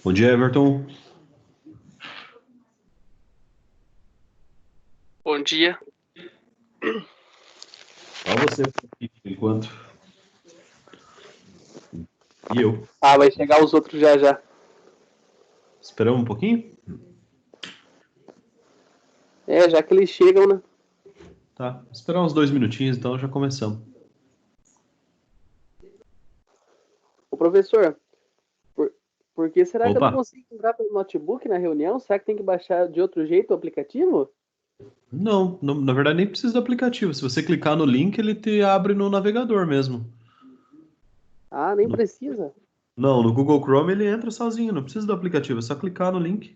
Bom dia, Everton. Bom dia. Só você por enquanto. E eu. Vai chegar os outros já. Esperamos um pouquinho? Já que eles chegam, né? Tá, esperar uns 2 minutinhos, então já começamos. Ô, professor, por que será que eu não Opa! consigo entrar pelo notebook na reunião? Será que tem que baixar de outro jeito o aplicativo? Não, na verdade nem precisa do aplicativo. Se você clicar no link, ele te abre no navegador mesmo. Nem precisa. Não, no Google Chrome ele entra sozinho, não precisa do aplicativo, é só clicar no link.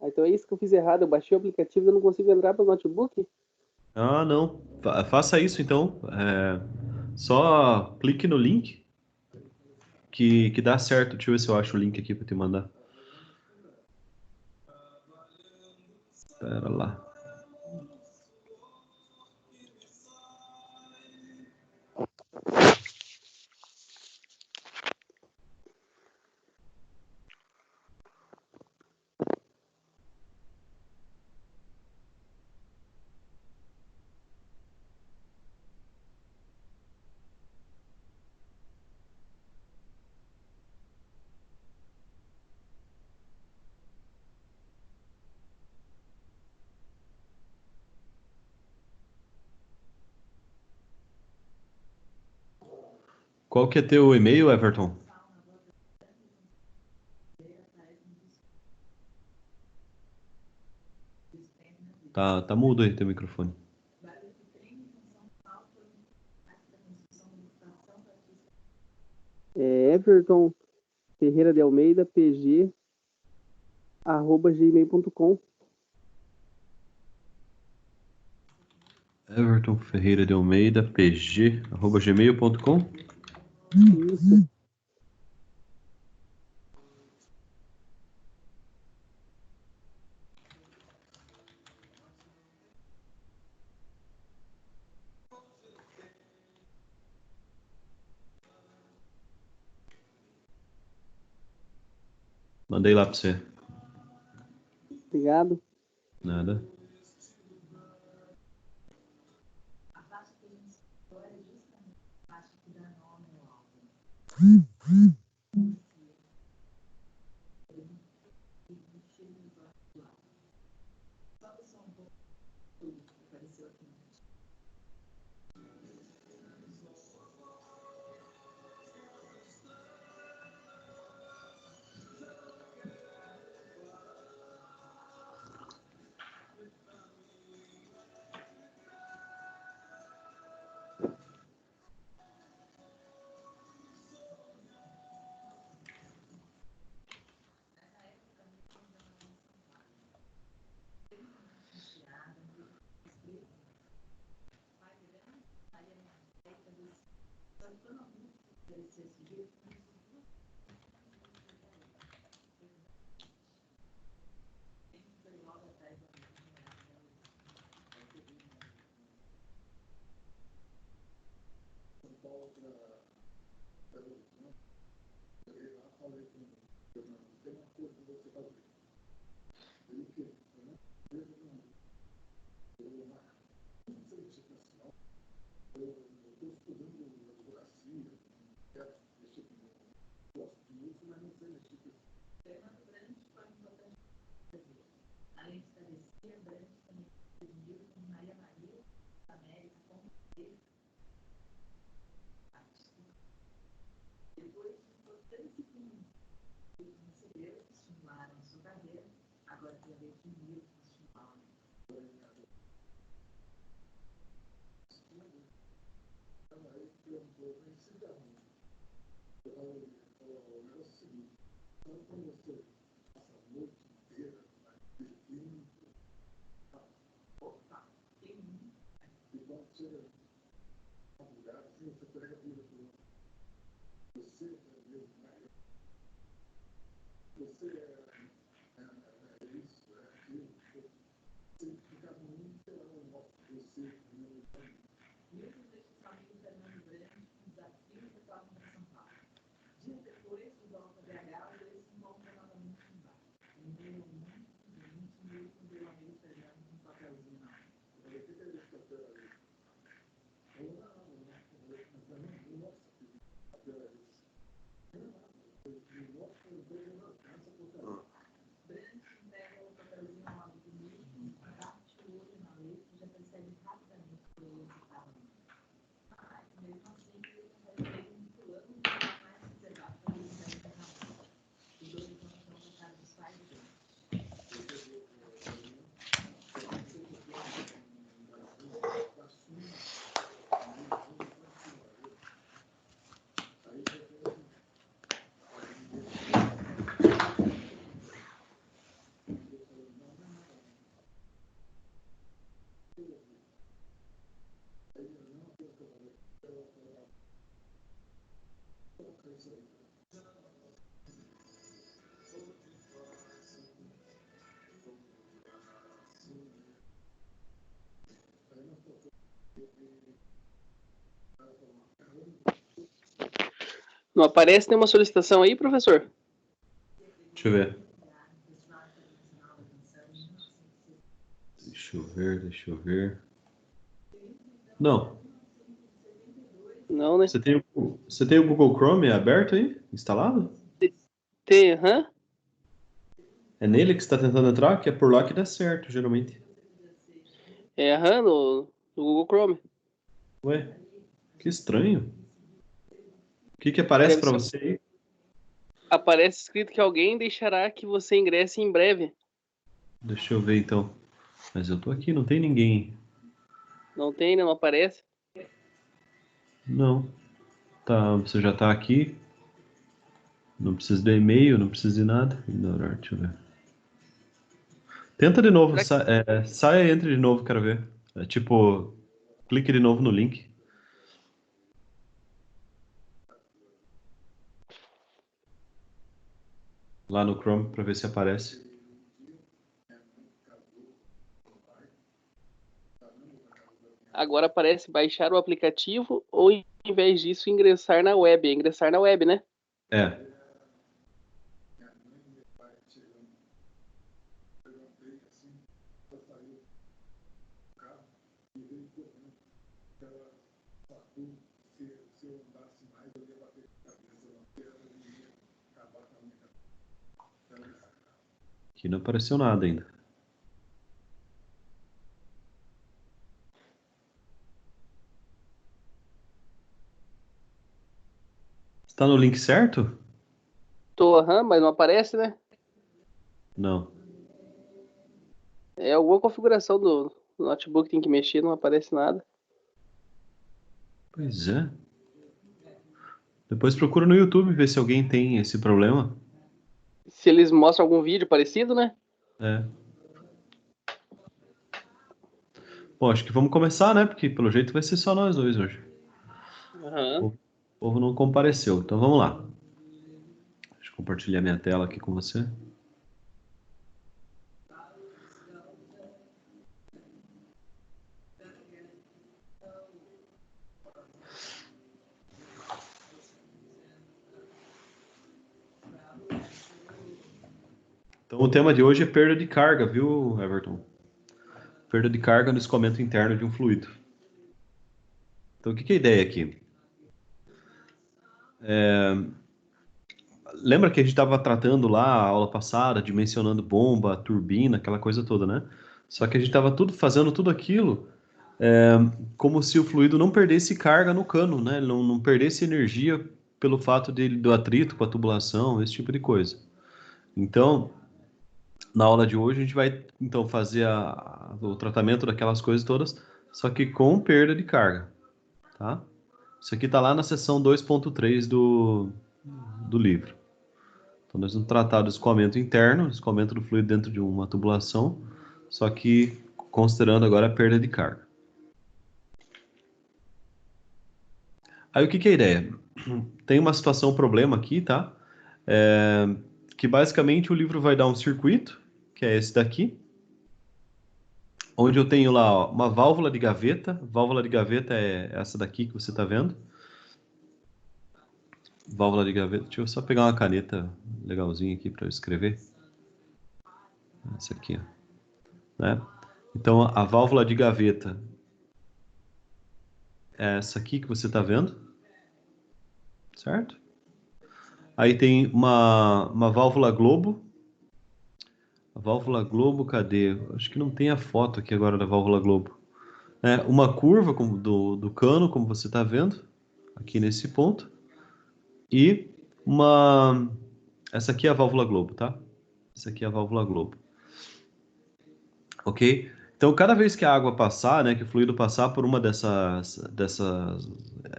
Então é isso que eu fiz errado. Eu baixei o aplicativo e eu não consigo entrar pelo notebook? Ah, não. Faça isso então. Só clique no link que dá certo. Deixa eu ver se eu acho o link aqui para te mandar. Espera lá. Qual que é teu e-mail, Everton? Tá mudo aí teu microfone. Everton Ferreira de Almeida, pg, @gmail.com. Everton Ferreira de Almeida, pg, @gmail.com. Isso. Mandei lá para você. Obrigado. Nada. Não aparece nenhuma solicitação aí, professor? Deixa eu ver. Deixa eu ver. Não. Não, né? Você tem o Google Chrome aberto aí? Instalado? Tem, aham. É nele que você está tentando entrar? Que é por lá que dá certo, geralmente. É, aham, no Google Chrome. Ué, que estranho. O que que aparece Deve para ser. você aí? Aparece escrito que alguém deixará que você ingresse em breve. Deixa eu ver então. Mas eu tô aqui, não tem ninguém. Não tem, né? Não aparece. Não. Tá, você já tá aqui. Não precisa de e-mail, não precisa de nada. Ignorar, deixa eu ver. Tenta de novo, Será que... saia e entre de novo, quero ver. É tipo, clique de novo no link. Lá no Chrome para ver se aparece. Agora aparece baixar o aplicativo ou, em vez disso, ingressar na web. Ingressar na web, né? É. Aqui não apareceu nada ainda. Está no link certo? Tô, aham, mas não aparece, né? Não. É alguma configuração do notebook que tem que mexer, não aparece nada. Pois é. Depois procura no YouTube ver se alguém tem esse problema. Se eles mostram algum vídeo parecido, né? É. Bom, acho que vamos começar, né? Porque pelo jeito vai ser só nós dois hoje. Aham. O povo não compareceu. Então vamos lá. Deixa eu compartilhar minha tela aqui com você. Então o tema de hoje é perda de carga, viu, Everton? Perda de carga no escoamento interno de um fluido. Então o que que é a ideia aqui? Lembra que a gente estava tratando lá a aula passada, dimensionando bomba, turbina, aquela coisa toda, né? Só que a gente estava fazendo tudo aquilo como se o fluido não perdesse carga no cano, né? Ele não perdesse energia pelo fato do atrito com a tubulação, esse tipo de coisa. Então, na aula de hoje, a gente vai então fazer o tratamento daquelas coisas todas, só que com perda de carga, tá? Isso aqui está lá na seção 2.3 do livro. Então, nós vamos tratar do escoamento interno, escoamento do fluido dentro de uma tubulação, só que considerando agora a perda de carga. Aí o que que é a ideia? Tem uma situação, um problema aqui, tá? É, que basicamente o livro vai dar um circuito, que é esse daqui, onde eu tenho lá ó, uma válvula de gaveta. Válvula de gaveta é essa daqui que você está vendo. Válvula de gaveta. Deixa eu só pegar uma caneta legalzinha aqui para eu escrever. Essa aqui, ó, né? Então a válvula de gaveta é essa aqui que você está vendo, certo? Aí tem uma válvula globo. A válvula globo, cadê? Acho que não tem a foto aqui agora da válvula globo. É uma curva do cano, como você está vendo, aqui nesse ponto. E uma. Essa aqui é a válvula globo, tá? Essa aqui é a válvula globo. Ok? Então, cada vez que a água passar, né, que o fluido passar por uma dessas,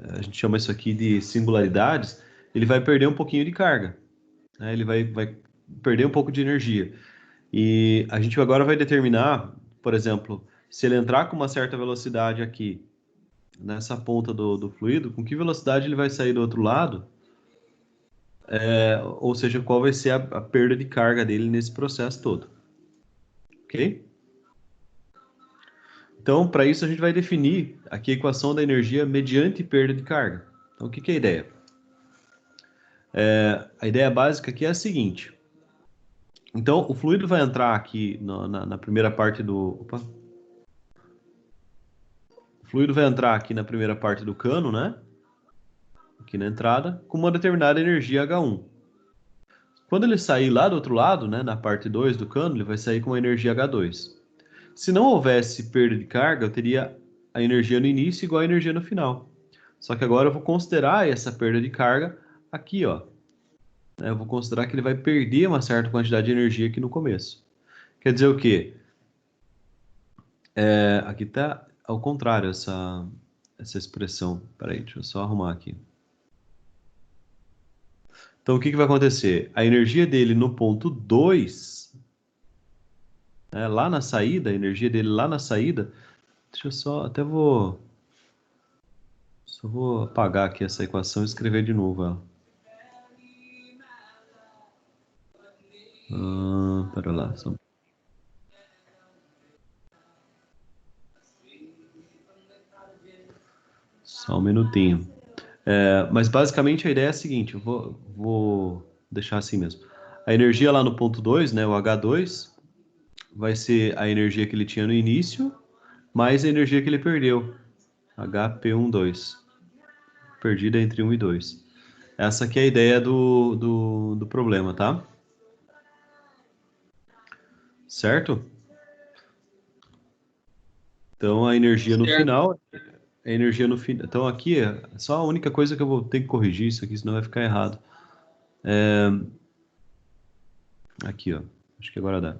a gente chama isso aqui de singularidades, ele vai perder um pouquinho de carga, né? Ele vai perder um pouco de energia. E a gente agora vai determinar, por exemplo, se ele entrar com uma certa velocidade aqui, nessa ponta do fluido, com que velocidade ele vai sair do outro lado, ou seja, qual vai ser a perda de carga dele nesse processo todo. Ok? Então, para isso, a gente vai definir aqui a equação da energia mediante perda de carga. Então, o que é a ideia? A ideia básica aqui é a seguinte. Então, o fluido vai entrar aqui na primeira parte do... Opa. O fluido vai entrar aqui na primeira parte do cano, né? Aqui na entrada, com uma determinada energia H1. Quando ele sair lá do outro lado, né, na parte 2 do cano, ele vai sair com uma energia H2. Se não houvesse perda de carga, eu teria a energia no início igual a energia no final. Só que agora eu vou considerar essa perda de carga aqui, ó. Eu vou considerar que ele vai perder uma certa quantidade de energia aqui no começo. Quer dizer o quê? Aqui está ao contrário essa expressão. Peraí, deixa eu só arrumar aqui. Então, o que vai acontecer? A energia dele no ponto 2, né, lá na saída, a energia dele lá na saída, deixa eu só, só vou apagar aqui essa equação e escrever de novo ela. Pera lá, só um minutinho. Mas basicamente a ideia é a seguinte, eu vou deixar assim mesmo. A energia lá no ponto 2, né, o H2, vai ser a energia que ele tinha no início, mais a energia que ele perdeu, HP12, perdida entre 1 e 2. Essa aqui é a ideia do problema, tá? Certo? Então a energia no Certo. final, a energia no final. Então aqui é só a única coisa que eu vou ter que corrigir isso aqui, senão vai ficar errado. Aqui, ó. Acho que agora dá.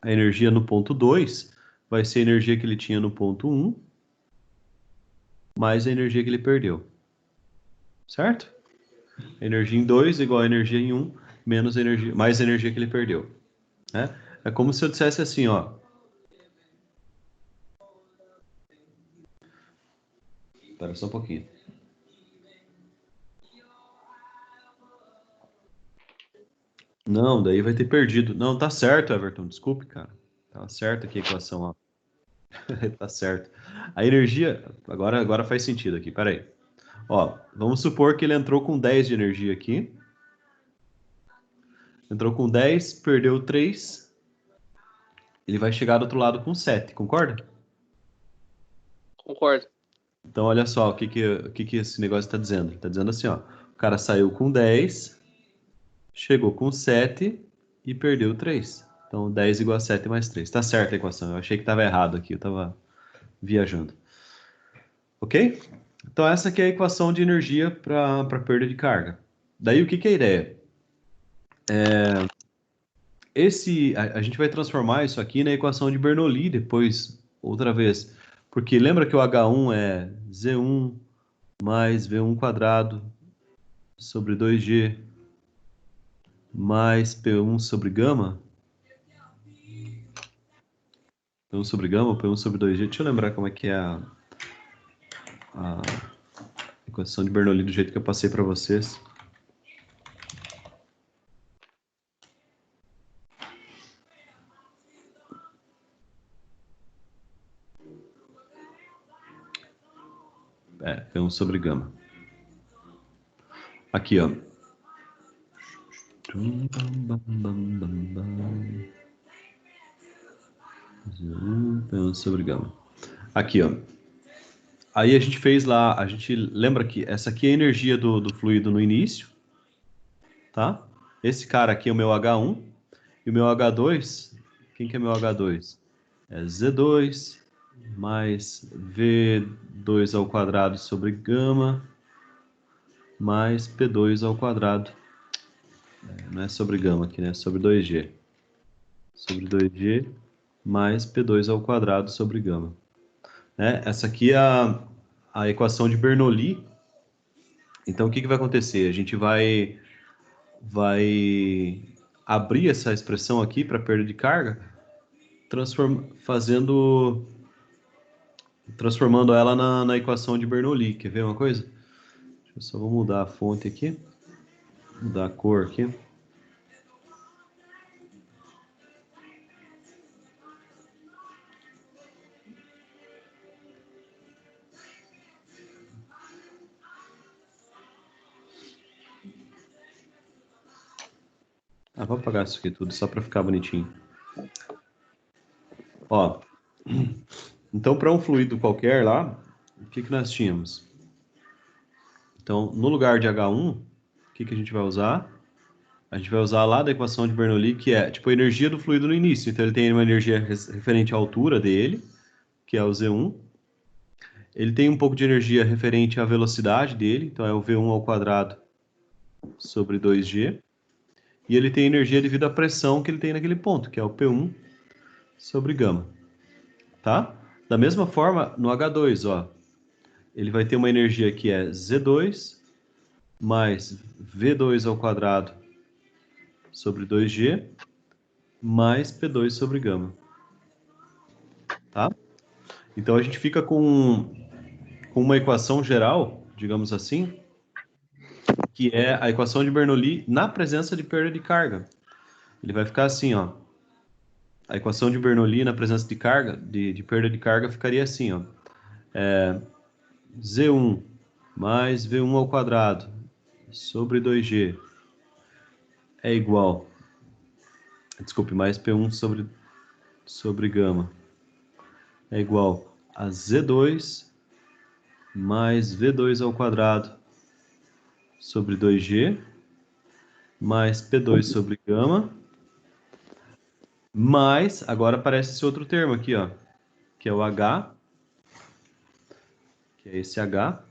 A energia no ponto 2 vai ser a energia que ele tinha no ponto 1, mais a energia que ele perdeu. Certo? A energia em 2 igual a energia em 1, menos a energia, mais a energia que ele perdeu. Né? É como se eu dissesse assim, ó. Espera só um pouquinho. Não, daí vai ter perdido. Não, tá certo, Everton. Desculpe, cara. Tá certo aqui a equação, ó. Tá certo. A energia. Agora faz sentido aqui, peraí. Ó, vamos supor que ele entrou com 10 de energia aqui. Entrou com 10, perdeu 3. Ele vai chegar do outro lado com 7, concorda? Concordo. Então, olha só o que esse negócio está dizendo. Está dizendo assim, ó. O cara saiu com 10, chegou com 7 e perdeu 3. Então, 10 igual a 7 mais 3. Tá certa a equação. Eu achei que estava errado aqui. Eu estava viajando. Ok? Então, essa aqui é a equação de energia para perda de carga. Daí, o que é a ideia? A gente vai transformar isso aqui na equação de Bernoulli depois, outra vez. Porque lembra que o H1 é Z1 mais V1 quadrado sobre 2G mais P1 sobre gama? P1 sobre gama ou P1 sobre 2G? Deixa eu lembrar como é que é a equação de Bernoulli do jeito que eu passei para vocês. P1 sobre gama. Aqui, ó. P1 sobre gama. Aqui, ó. Aí a gente fez lá, a gente lembra que essa aqui é a energia do fluido no início, tá? Esse cara aqui é o meu H1 e o meu H2, quem que é meu H2? É Z2 mais V2 ao quadrado sobre gama mais P2 ao quadrado. Não é sobre gama aqui, né? É sobre 2G. Sobre 2G mais P2 ao quadrado sobre gama. Essa aqui é a equação de Bernoulli. Então, o que vai acontecer? A gente vai abrir essa expressão aqui para perda de carga, transformando ela na equação de Bernoulli. Quer ver uma coisa? Eu só vou mudar a fonte aqui, mudar a cor aqui. Vou apagar isso aqui tudo, só para ficar bonitinho. Ó, então para um fluido qualquer lá, o que nós tínhamos? Então, no lugar de H1, o que a gente vai usar? A gente vai usar lá da equação de Bernoulli, que é tipo a energia do fluido no início. Então ele tem uma energia referente à altura dele, que é o Z1. Ele tem um pouco de energia referente à velocidade dele, então é o V1 ao quadrado sobre 2G. E ele tem energia devido à pressão que ele tem naquele ponto, que é o P1 sobre gama. Tá? Da mesma forma, no H2, ó, ele vai ter uma energia que é Z2 mais V2 ao quadrado sobre 2G mais P2 sobre gama. Tá? Então a gente fica com uma equação geral, digamos assim, que é a equação de Bernoulli na presença de perda de carga. Ele vai ficar assim, ó. A equação de Bernoulli na presença de carga, de perda de carga, ficaria assim, ó. Z1 mais V1 ao quadrado sobre 2G é igual, desculpe, mais P1 sobre gama é igual a Z2 mais V2 ao quadrado sobre 2G mais P2 sobre gama, mais, agora aparece esse outro termo aqui, ó, que é o H, que é esse H.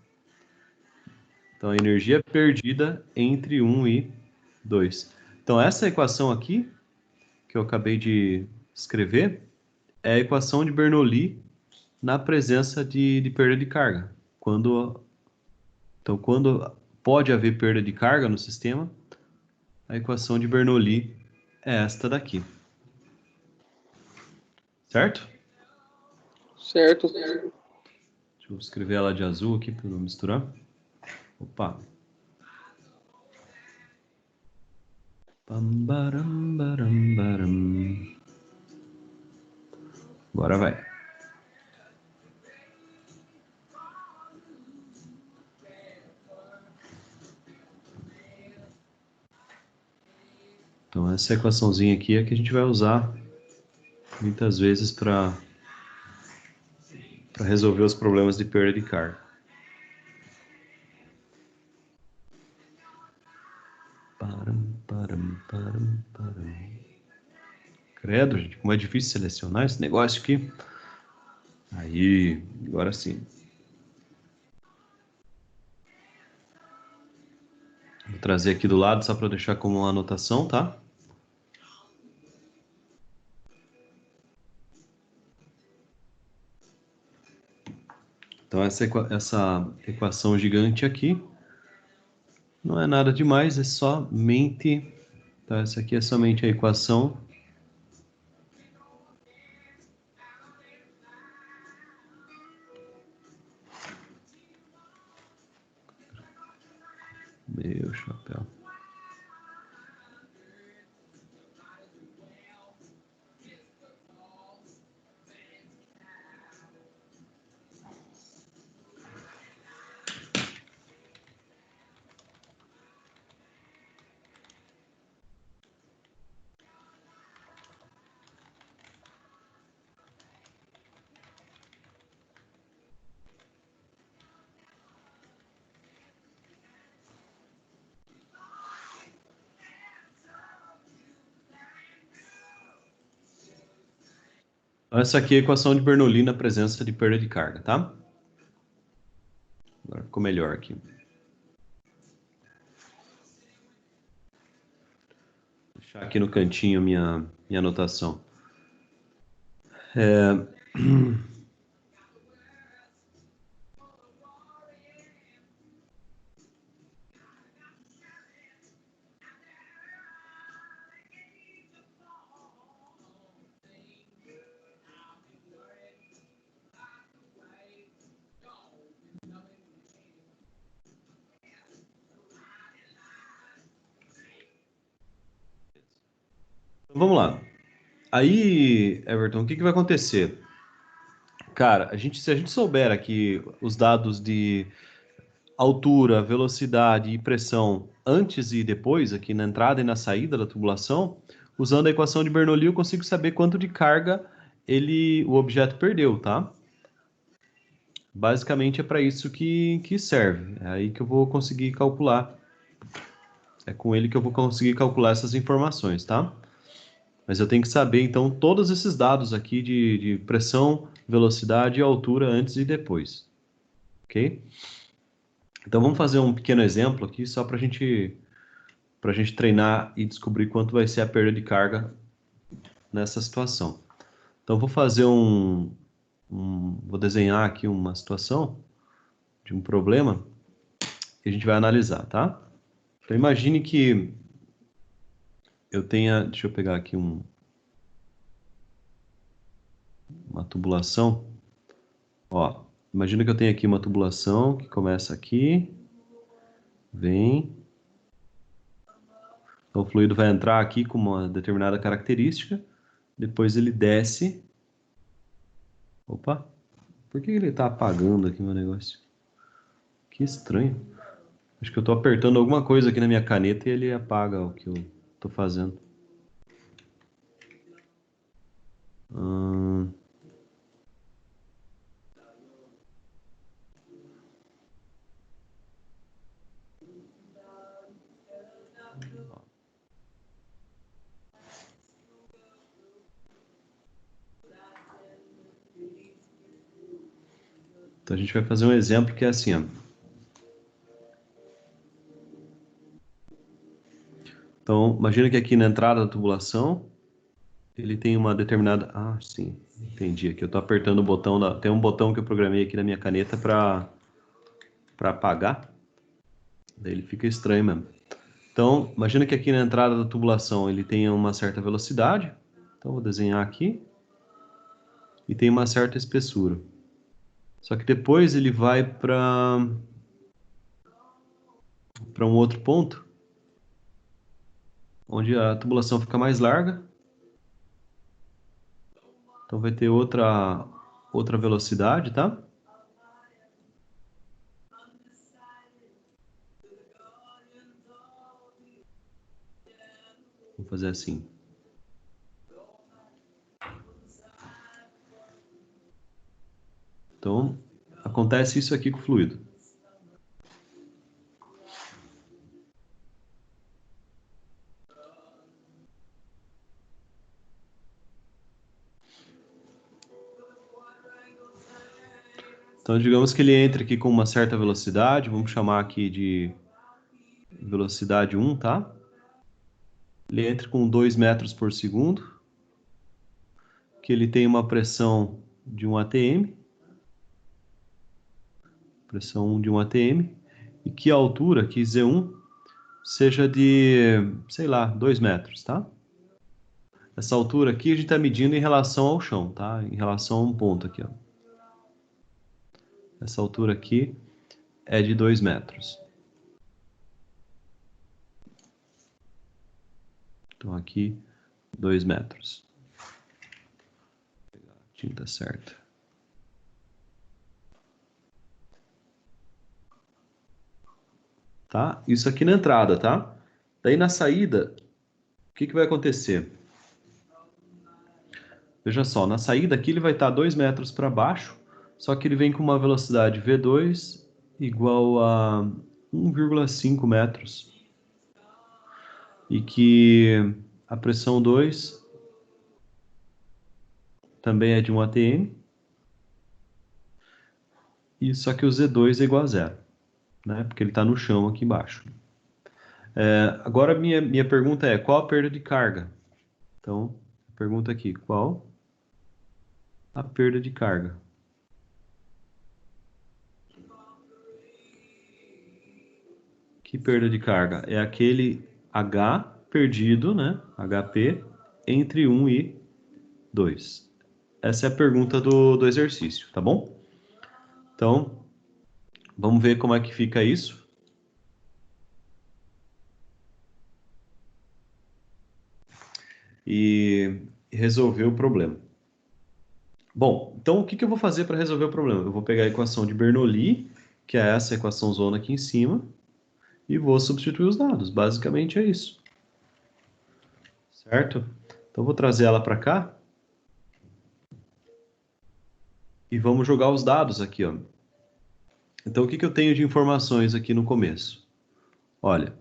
Então, a energia perdida entre 1 e 2. Então, essa equação aqui, que eu acabei de escrever, é a equação de Bernoulli na presença de perda de carga. Então, quando pode haver perda de carga no sistema, a equação de Bernoulli é esta daqui. Certo? Certo. Deixa eu escrever ela de azul aqui para não misturar. Opa. Agora vai. Então, essa equaçãozinha aqui é que a gente vai usar muitas vezes para resolver os problemas de perda de carga. Credo, gente, como é difícil selecionar esse negócio aqui. Aí, agora sim. Vou trazer aqui do lado só para deixar como uma anotação, tá? Então, essa equação gigante aqui não é nada demais, é somente... Então, essa aqui é somente a equação meu chapéu. Então, essa aqui é a equação de Bernoulli na presença de perda de carga, tá? Agora ficou melhor aqui. Vou deixar aqui no cantinho minha anotação. Então, vamos lá. Aí, Everton, o que vai acontecer? Cara, se a gente souber aqui os dados de altura, velocidade e pressão antes e depois, aqui na entrada e na saída da tubulação, usando a equação de Bernoulli, eu consigo saber quanto de carga o objeto perdeu, tá? Basicamente é para isso que serve. É aí que eu vou conseguir calcular. É com ele que eu vou conseguir calcular essas informações, tá? Mas eu tenho que saber, então, todos esses dados aqui de pressão, velocidade e altura antes e depois. Ok? Então, vamos fazer um pequeno exemplo aqui, só para a gente treinar e descobrir quanto vai ser a perda de carga nessa situação. Então, vou fazer vou desenhar aqui uma situação de um problema que a gente vai analisar, tá? Então, imagine que eu tenha, deixa eu pegar aqui uma tubulação. Ó, imagina que eu tenho aqui uma tubulação que começa aqui, vem. Então, o fluido vai entrar aqui com uma determinada característica, depois ele desce. Opa, por que ele está apagando aqui meu negócio? Que estranho. Acho que eu estou apertando alguma coisa aqui na minha caneta e ele apaga o que eu estou fazendo. Então a gente vai fazer um exemplo que é assim, ó. Então, imagina que aqui na entrada da tubulação, ele tem uma determinada... Ah, sim, entendi. Aqui eu estou apertando o botão... Tem um botão que eu programei aqui na minha caneta para apagar. Daí ele fica estranho mesmo. Então, imagina que aqui na entrada da tubulação ele tem uma certa velocidade. Então, vou desenhar aqui. E tem uma certa espessura. Só que depois ele vai para um outro ponto, onde a tubulação fica mais larga. Então vai ter outra velocidade, tá? Vou fazer assim. Então, acontece isso aqui com o fluido. Então, digamos que ele entre aqui com uma certa velocidade, vamos chamar aqui de velocidade 1, tá? Ele entra com 2 metros por segundo, que ele tem uma pressão de 1 atm, pressão de 1 atm, e que a altura, que Z1, seja de, sei lá, 2 metros, tá? Essa altura aqui a gente está medindo em relação ao chão, tá? Em relação a um ponto aqui, ó. Essa altura aqui é de 2 metros. Então aqui, 2 metros. Vou pegar a tinta certa. Tá? Isso aqui na entrada, tá? Daí na saída, o que vai acontecer? Veja só, na saída aqui ele vai estar 2 metros para baixo, só que ele vem com uma velocidade V2 igual a 1,5 metros. E que a pressão 2 também é de 1 atm. E só que o Z2 é igual a zero, né? Porque ele está no chão aqui embaixo. Agora minha pergunta é, qual a perda de carga? Então, pergunta aqui, qual a perda de carga? Que perda de carga? É aquele H perdido, né? HP, entre 1 e 2. Essa é a pergunta do exercício, tá bom? Então, vamos ver como é que fica isso. E resolver o problema. Bom, então o que eu vou fazer para resolver o problema? Eu vou pegar a equação de Bernoulli, que é essa equação zona aqui em cima, e vou substituir os dados. Basicamente é isso. Certo? Então, vou trazer ela para cá. E vamos jogar os dados aqui, ó. Então, o que eu tenho de informações aqui no começo? Olha,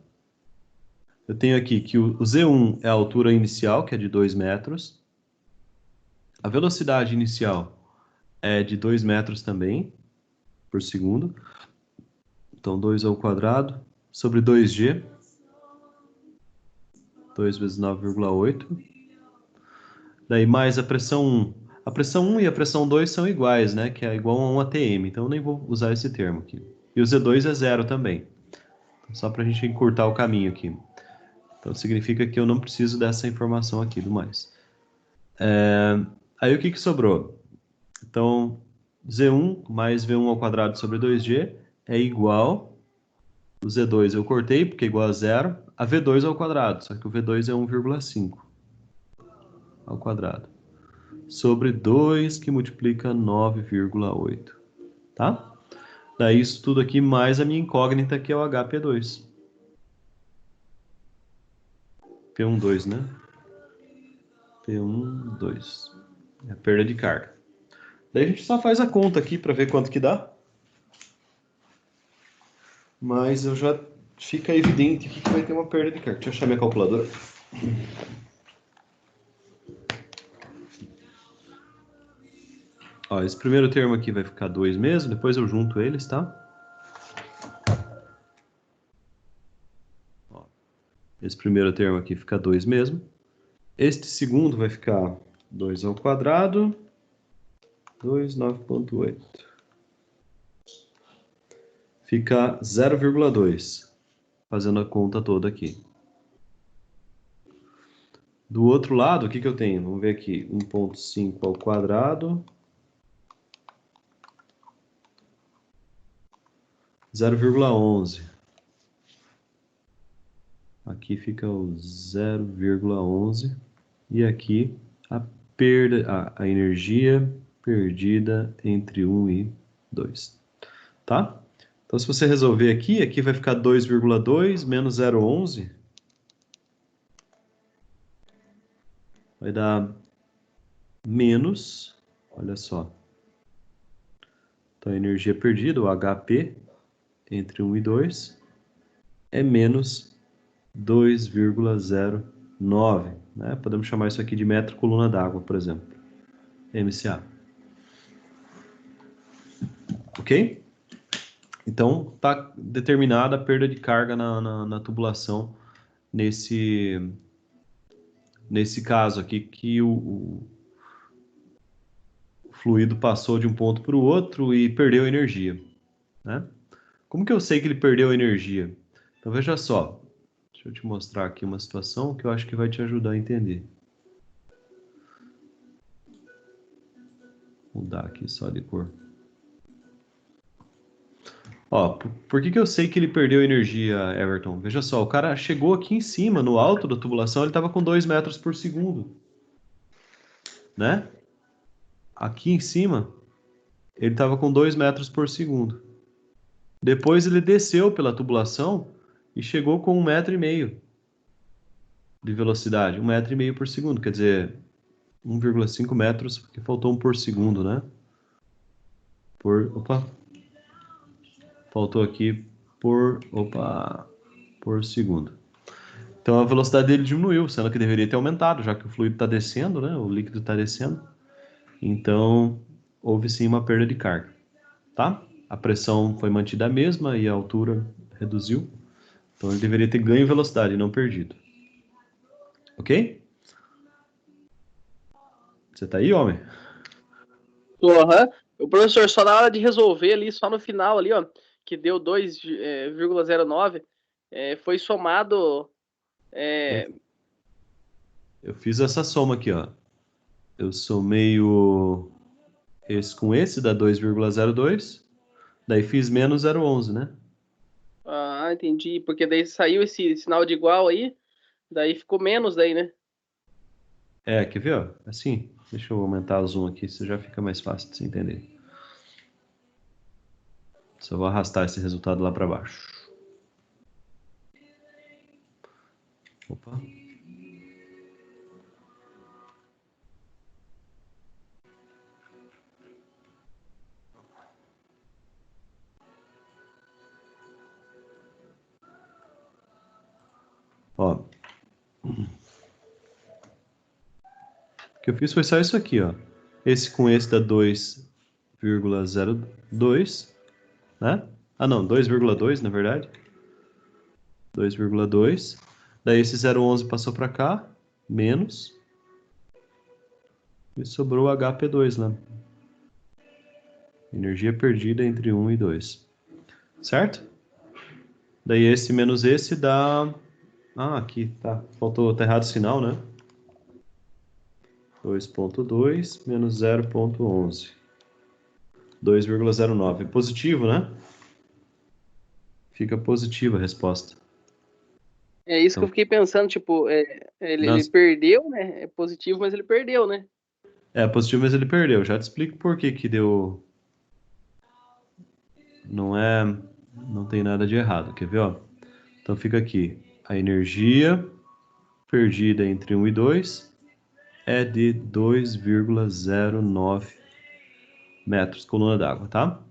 eu tenho aqui que o Z1 é a altura inicial, que é de 2 metros. A velocidade inicial é de 2 metros também, por segundo. Então, 2 ao quadrado sobre 2G. 2 vezes 9,8. Daí mais a pressão 1. A pressão 1 e a pressão 2 são iguais, né? Que é igual a 1 atm. Então, eu nem vou usar esse termo aqui. E o Z2 é zero também. Só para a gente encurtar o caminho aqui. Então, significa que eu não preciso dessa informação aqui do mais. Aí, o que sobrou? Então, Z1 mais V1 ao quadrado sobre 2G é igual... O Z2 eu cortei, porque é igual a zero, a V2 ao quadrado. Só que o V2 é 1,5 ao quadrado. Sobre 2 que multiplica 9,8. Tá? Daí isso tudo aqui mais a minha incógnita, que é o HP2. P12, né? P12. É a perda de carga. Daí a gente só faz a conta aqui para ver quanto que dá. Mas eu já fica evidente aqui que vai ter uma perda de carga. Deixa eu achar minha calculadora. Ó, esse primeiro termo aqui vai ficar 2 mesmo, depois eu junto eles, tá? Ó, esse primeiro termo aqui fica 2 mesmo. Este segundo vai ficar 2 ao quadrado, 2, 9,8. Fica 0,2, fazendo a conta toda aqui. Do outro lado, o que eu tenho? Vamos ver aqui, 1,5 ao quadrado, 0,11. Aqui fica o 0,11. E aqui a perda, a energia perdida entre 1 e 2. Tá? Então, se você resolver aqui, aqui vai ficar 2,2 menos 0,11. Vai dar menos, olha só. Então, a energia perdida, o HP, entre 1 e 2, é menos 2,09. Né? Podemos chamar isso aqui de metro coluna d'água, por exemplo. MCA. Ok? Então, está determinada a perda de carga na tubulação nesse caso aqui, que o fluido passou de um ponto para o outro e perdeu energia. Né? Como que eu sei que ele perdeu energia? Então, veja só. Deixa eu te mostrar aqui uma situação que eu acho que vai te ajudar a entender. Vou mudar aqui só de cor. Ó, por que eu sei que ele perdeu energia, Everton? Veja só, o cara chegou aqui em cima, no alto da tubulação, ele estava com 2 metros por segundo. Né? Aqui em cima, ele estava com 2 metros por segundo. Depois ele desceu pela tubulação e chegou com 1,5 metro de velocidade. 1,5 metro por segundo, quer dizer, 1,5 metros, porque faltou 1 por segundo, né? Opa. Faltou aqui por segundo. Então a velocidade dele diminuiu, sendo que deveria ter aumentado, já que o fluido está descendo, né? O líquido está descendo. Então houve sim uma perda de carga, tá? A pressão foi mantida a mesma e a altura reduziu. Então ele deveria ter ganho velocidade, não perdido. Ok? Você tá aí, homem? Uhum. O professor, só na hora de resolver ali, só no final ali, ó, que deu 2,09, foi somado... Eu fiz essa soma aqui, ó. Eu somei esse com esse, dá 2,02. Daí fiz menos 0,11, né? Ah, entendi. Porque daí saiu esse sinal de igual aí, daí ficou menos daí, né? Quer ver, ó? Assim, deixa eu aumentar o zoom aqui, isso já fica mais fácil de você entender. Só vou arrastar esse resultado lá para baixo. Opa. Ó. O que eu fiz foi só isso aqui, ó. Esse com esse dá 2,02, né? Ah, não, 2,2 na verdade. 2,2. Daí esse 0,11 passou para cá, menos. E sobrou o HP2 lá. Energia perdida entre 1 e 2. Certo? Daí esse menos esse dá... Ah, aqui, tá. Faltou, tá errado o sinal, né? 2,2 menos 0,11. 2,09. Positivo, né? Fica positiva a resposta. É isso que eu Então, fiquei pensando, tipo, ele perdeu, né? É positivo, mas ele perdeu, né? é positivo, mas ele perdeu. Já te explico por que que deu... Não tem nada de errado. Quer ver, ó? Então fica aqui. A energia perdida entre 1 e 2 é de 2,09 metros coluna d'água, tá?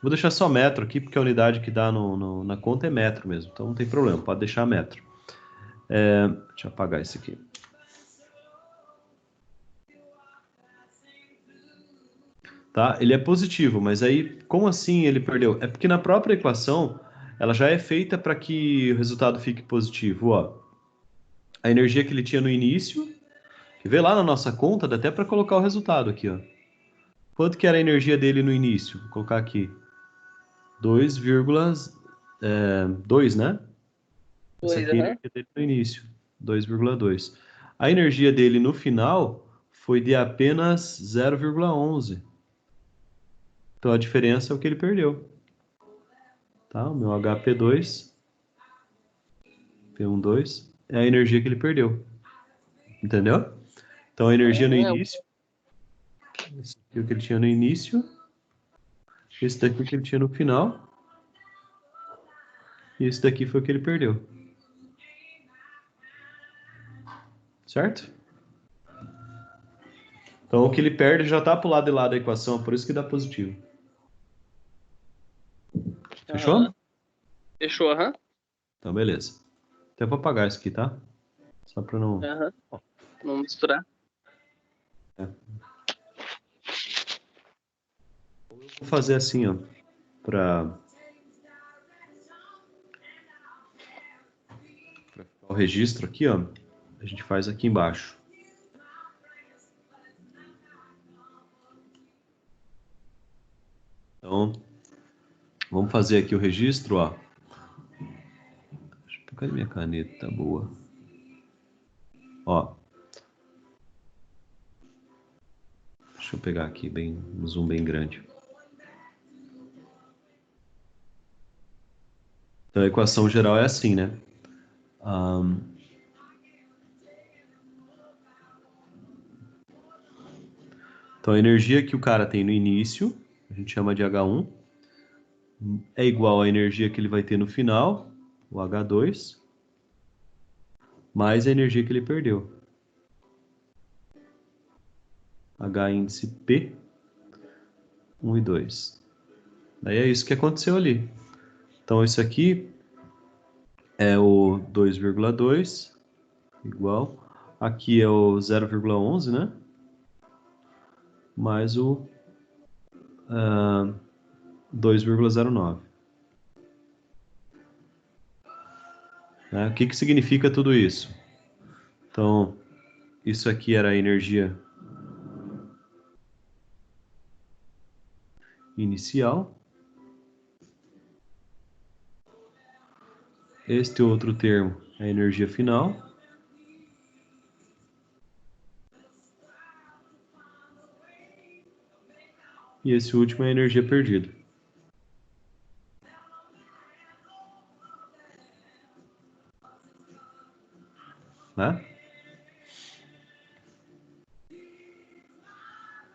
Vou deixar só metro aqui, porque a unidade que dá na conta é metro mesmo. Então não tem problema, pode deixar metro. Deixa eu apagar isso aqui. Tá? Ele é positivo, mas aí, como assim ele perdeu? É porque na própria equação, ela já é feita para que o resultado fique positivo, ó. A energia que ele tinha no início, que vê lá na nossa conta, dá até para colocar o resultado aqui, ó. Quanto que era a energia dele no início? Vou colocar aqui. 2,2, né? Essa Dois, aqui é a aham. energia dele no início, 2,2. A energia dele no final foi de apenas 0,11. Então a diferença é o que ele perdeu. Tá? O meu HP2, P12, é a energia que ele perdeu. Entendeu? Então a energia no início, esse aqui é o que ele tinha no início, esse daqui é o que ele tinha no final, e esse daqui foi o que ele perdeu. Certo? Então o que ele perde já está para o lado de lá da equação, por isso que dá positivo. Aham. Fechou? Fechou, aham. Então beleza. Até vou apagar isso aqui, tá? Só para não... Aham. Não misturar. É. Vou fazer assim, ó, para o registro aqui, ó, a gente faz aqui embaixo. Então, vamos fazer aqui o registro, ó. Cadê minha caneta boa? Ó. Deixa eu pegar aqui bem, um zoom bem grande. Então, a equação geral é assim, né? Então, a energia que o cara tem no início, a gente chama de H1, é igual à energia que ele vai ter no final, o H2, mais a energia que ele perdeu. H índice P, 1 e 2. Daí é isso que aconteceu ali. Então, isso aqui é o 2,2 igual. Aqui é o 0,11, né? Mais o 2,09. Né? O que que significa tudo isso? Então, isso aqui era a energia inicial. Este outro termo é a energia final. E esse último é a energia perdida. Né?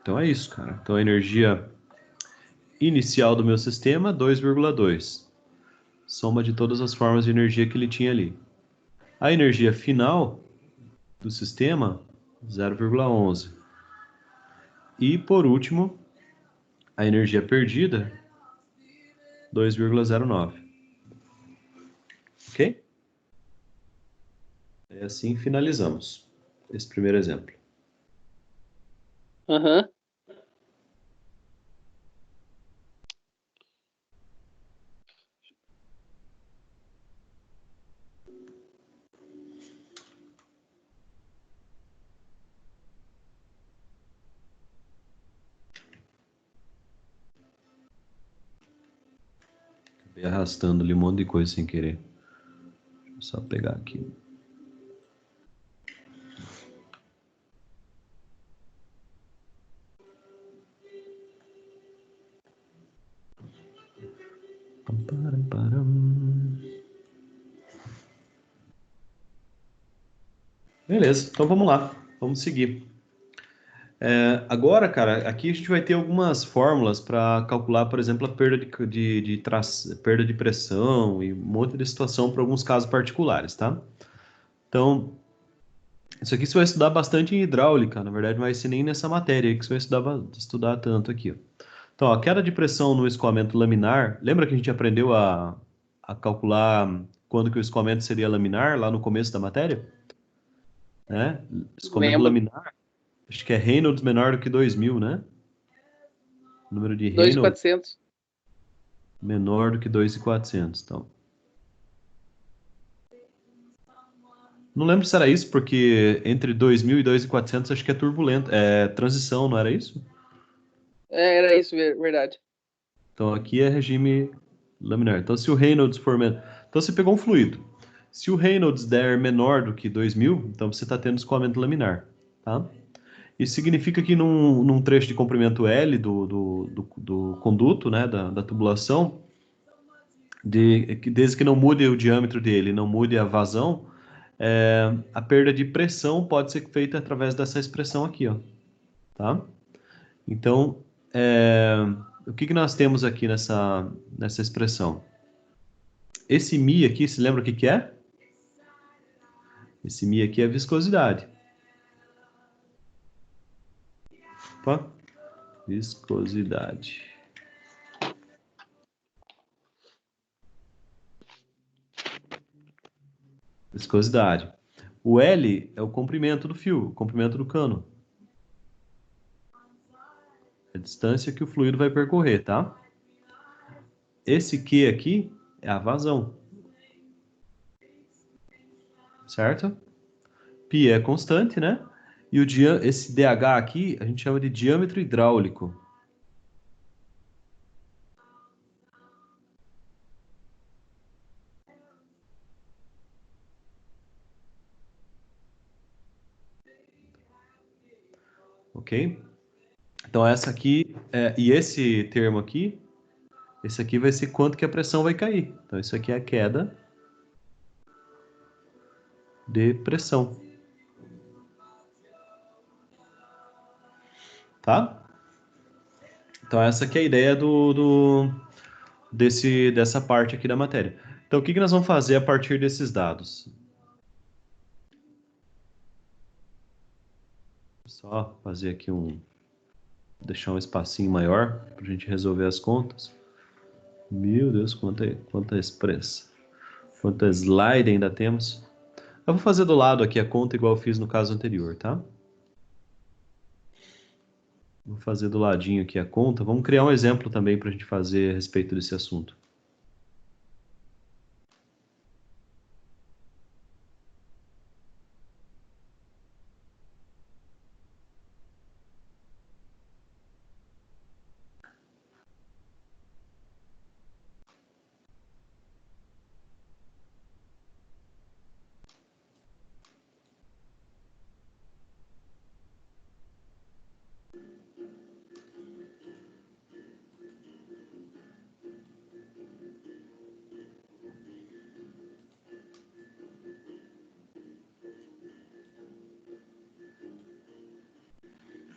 Então é isso, cara. Então a energia inicial do meu sistema, 2,2. Soma de todas as formas de energia que ele tinha ali. A energia final do sistema, 0,11. E, por último, a energia perdida, 2,09. Ok? E assim finalizamos esse primeiro exemplo. Aham. Acabei arrastando ali um monte de coisa sem querer. Deixa eu só pegar aqui. Beleza, então vamos lá, vamos seguir. Agora, cara, aqui a gente vai ter algumas fórmulas para calcular, por exemplo, a perda perda de pressão e um monte de situação para alguns casos particulares, tá? Então, isso aqui você vai estudar bastante em hidráulica, na verdade, não vai ser nem nessa matéria aí que você vai estudar tanto aqui, ó. Então, a queda de pressão no escoamento laminar, lembra que a gente aprendeu a calcular quando que o escoamento seria laminar, lá no começo da matéria? Né? Escoamento Lembro. laminar, acho que é Reynolds menor do que 2000, né? O número de Reynolds 2.400. menor do que 2.400, então. Não lembro se era isso, porque entre 2000 e 2.400 acho que é turbulento, é transição, não era isso? Era isso, verdade. Então aqui é regime laminar. Então se o Reynolds for menor... Então você pegou um fluido. Se o Reynolds der menor do que 2000, então você está tendo escoamento laminar, tá? Isso significa que num trecho de comprimento L do conduto, né, da tubulação, desde que não mude o diâmetro dele, não mude a vazão, a perda de pressão pode ser feita através dessa expressão aqui, ó, tá? Então, o que nós temos aqui nessa expressão? Esse Mi aqui, se lembra o que é? Esse Mi aqui é a viscosidade. Opa, viscosidade. Viscosidade. O L é o comprimento do fio, o comprimento do cano. É a distância que o fluido vai percorrer, tá? Esse Q aqui é a vazão, certo? Pi é constante, né? E esse DH aqui a gente chama de diâmetro hidráulico. Ok? Então essa aqui, e esse termo aqui, esse aqui vai ser quanto que a pressão vai cair. Então isso aqui é a queda de pressão. Tá? Então essa aqui é a ideia dessa parte aqui da matéria. Então o que nós vamos fazer a partir desses dados? Só fazer aqui deixar um espacinho maior para a gente resolver as contas. Meu Deus, quanta expressa. Quanta slide ainda temos. Eu vou fazer do lado aqui a conta igual eu fiz no caso anterior, tá? Vou fazer do ladinho aqui a conta. Vamos criar um exemplo também para a gente fazer a respeito desse assunto.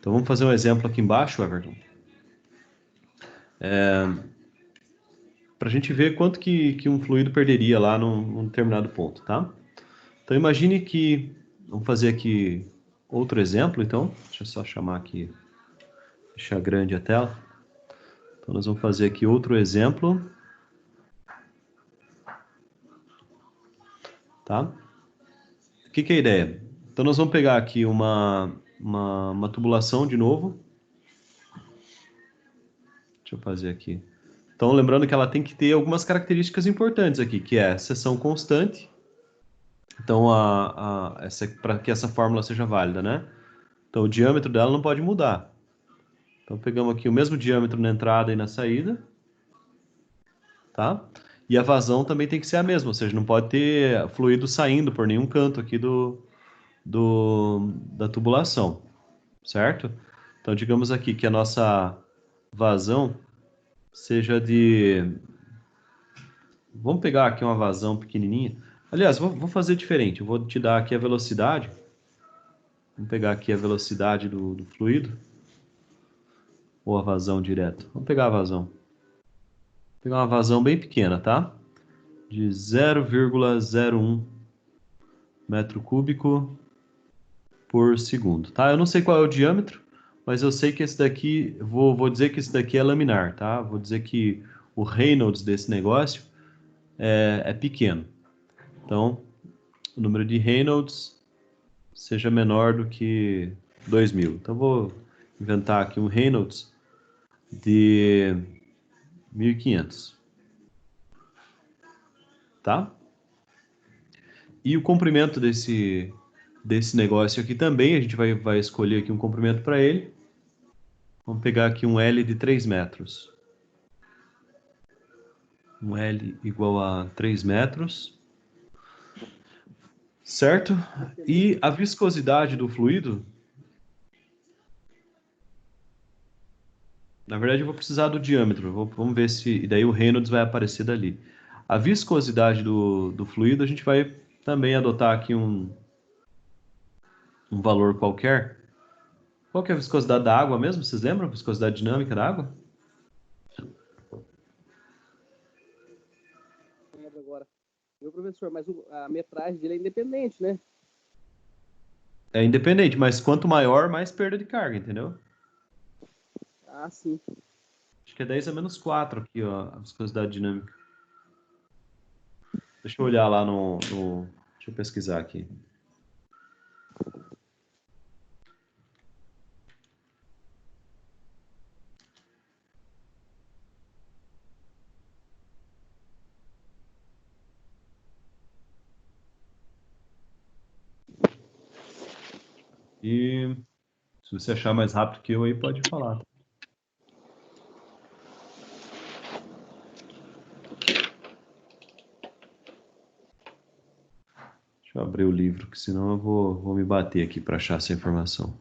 Então vamos fazer um exemplo aqui embaixo, Everton. Para a gente ver quanto que um fluido perderia lá num determinado ponto, tá? Então, imagine que... Vamos fazer aqui outro exemplo, então. Deixa eu só chamar aqui, deixar grande a tela. Então, nós vamos fazer aqui outro exemplo. Tá? O que é a ideia? Então, nós vamos pegar aqui uma tubulação de novo. Deixa eu fazer aqui. Então, lembrando que ela tem que ter algumas características importantes aqui, que é seção constante. Então, para que essa fórmula seja válida, né? Então, o diâmetro dela não pode mudar. Então, pegamos aqui o mesmo diâmetro na entrada e na saída. Tá? E a vazão também tem que ser a mesma, ou seja, não pode ter fluido saindo por nenhum canto aqui da tubulação, certo? Então, digamos aqui que a nossa vazão seja de... Vamos pegar aqui uma vazão pequenininha. Aliás, vou fazer diferente. Eu vou te dar aqui a velocidade. Vamos pegar aqui a velocidade do fluido. Ou a vazão direto. Vamos pegar a vazão. Vou pegar uma vazão bem pequena, tá? De 0,01 metro cúbico por segundo, tá? Eu não sei qual é o diâmetro, mas eu sei que esse daqui... Vou dizer que esse daqui é laminar, tá? Vou dizer que o Reynolds desse negócio é pequeno. Então, o número de Reynolds seja menor do que 2000. Então, vou inventar aqui um Reynolds de 1500. Tá? E o comprimento desse negócio aqui também, a gente vai escolher aqui um comprimento para ele. Vamos pegar aqui um L de 3 metros. Um L igual a 3 metros. Certo? E a viscosidade do fluido... Na verdade, eu vou precisar do diâmetro. Vamos ver se... E daí o Reynolds vai aparecer dali. A viscosidade do fluido, a gente vai também adotar aqui um valor qualquer. Qual que é a viscosidade da água mesmo? Vocês lembram? A viscosidade dinâmica da água? Lembro agora. Meu professor, mas a metragem dele é independente, né? É independente, mas quanto maior, mais perda de carga, entendeu? Ah, sim. Acho que é 10 a menos 4 aqui, ó, a viscosidade dinâmica. Deixa eu olhar lá Deixa eu pesquisar aqui. E se você achar mais rápido que eu aí, pode falar. Deixa eu abrir o livro, que senão eu vou me bater aqui para achar essa informação.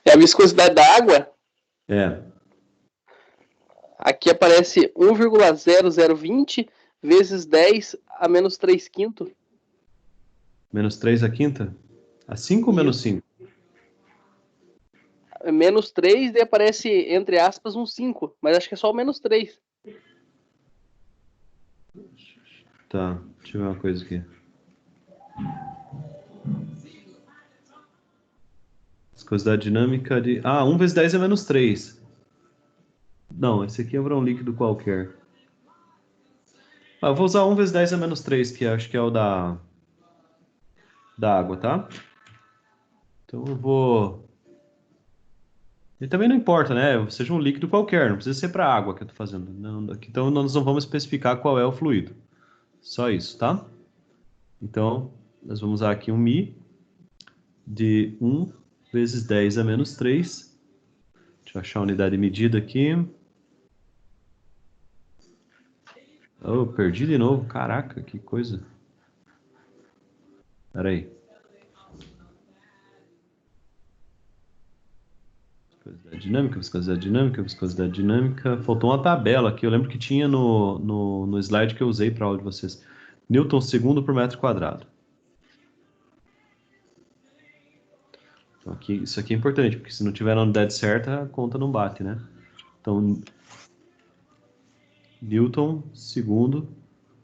É a viscosidade da água. É. Aqui aparece 1,0020 vezes 10 a menos 3 quinto. Menos 3 a quinta? A 5 ou menos 5? Menos 3, daí aparece, entre aspas, um 5. Mas acho que é só o menos 3. Tá, deixa eu ver uma coisa aqui. Viscosidade dinâmica de... 1 vezes 10 é menos 3. Não, esse aqui é um líquido qualquer. Eu vou usar 1 vezes 10 é menos 3, que acho que é o da água, tá? Então eu vou... E também não importa, né? Seja um líquido qualquer, não precisa ser para água que eu tô fazendo. Então nós não vamos especificar qual é o fluido. Só isso, tá? Então, nós vamos usar aqui um Mi de 1 vezes 10 a menos 3. Deixa eu achar a unidade de medida aqui. Oh, perdi de novo. Caraca, que coisa. Espera aí. Viscosidade dinâmica, viscosidade dinâmica, viscosidade dinâmica. Faltou uma tabela aqui. Eu lembro que tinha no slide que eu usei para a aula de vocês. Newton segundo por metro quadrado. Então, isso aqui é importante, porque se não tiver na unidade certa, a conta não bate, né? Então, Newton segundo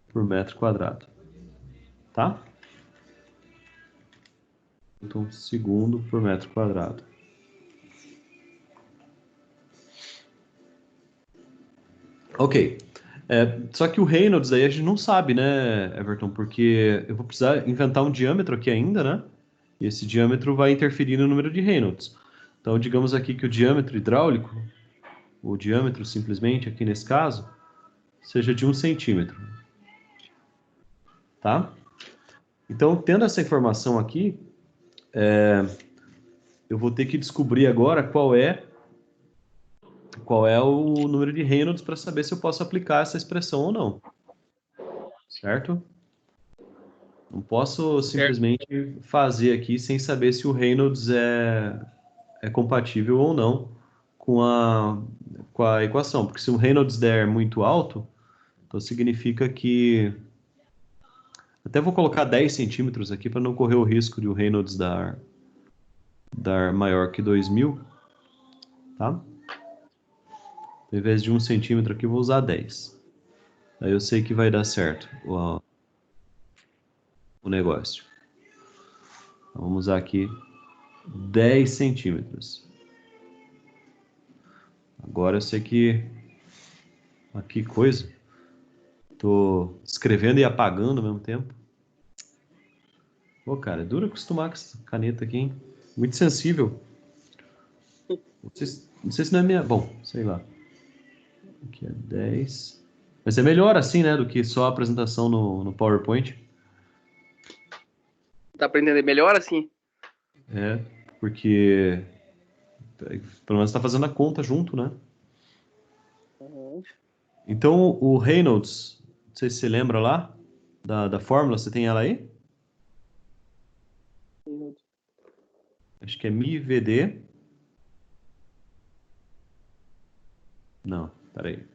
por metro quadrado. Tá? Newton segundo por metro quadrado. Ok. Só que o Reynolds aí a gente não sabe, né, Everton? Porque eu vou precisar inventar um diâmetro aqui ainda, né? E esse diâmetro vai interferir no número de Reynolds. Então, digamos aqui que o diâmetro hidráulico, o diâmetro simplesmente aqui nesse caso, seja de 1 centímetro, tá? Então, tendo essa informação aqui, eu vou ter que descobrir agora qual é o número de Reynolds para saber se eu posso aplicar essa expressão ou não, certo? Não posso Certo. simplesmente fazer aqui sem saber se o Reynolds é compatível ou não com a equação. Porque se o Reynolds der muito alto, então significa que. Até vou colocar 10 centímetros aqui para não correr o risco de o Reynolds dar maior que 2000, tá? Ao invés de 1 centímetro aqui, eu vou usar 10. Aí eu sei que vai dar certo o negócio. Então, vamos usar aqui 10 centímetros. Agora eu sei que. Ah, que coisa. Tô escrevendo e apagando ao mesmo tempo. Pô, cara, é duro acostumar com essa caneta aqui, hein? Muito sensível. Não sei se não é minha. Bom, sei lá. Aqui é 10. Mas é melhor assim, né? Do que só a apresentação no PowerPoint. Tá aprendendo melhor assim? É, porque pelo menos tá fazendo a conta junto, né? Uhum. Então o Reynolds, não sei se você lembra lá da fórmula, você tem ela aí? Acho que é MiVD. Não, peraí.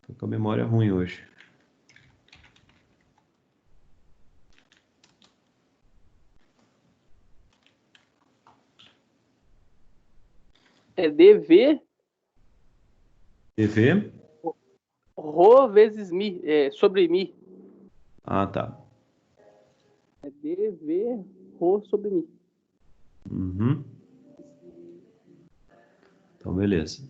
Tô com a memória ruim hoje. É dv TV. rho vezes mi, sobre mi. Ah, tá. É dv rho sobre mi. Uhum. Então, beleza.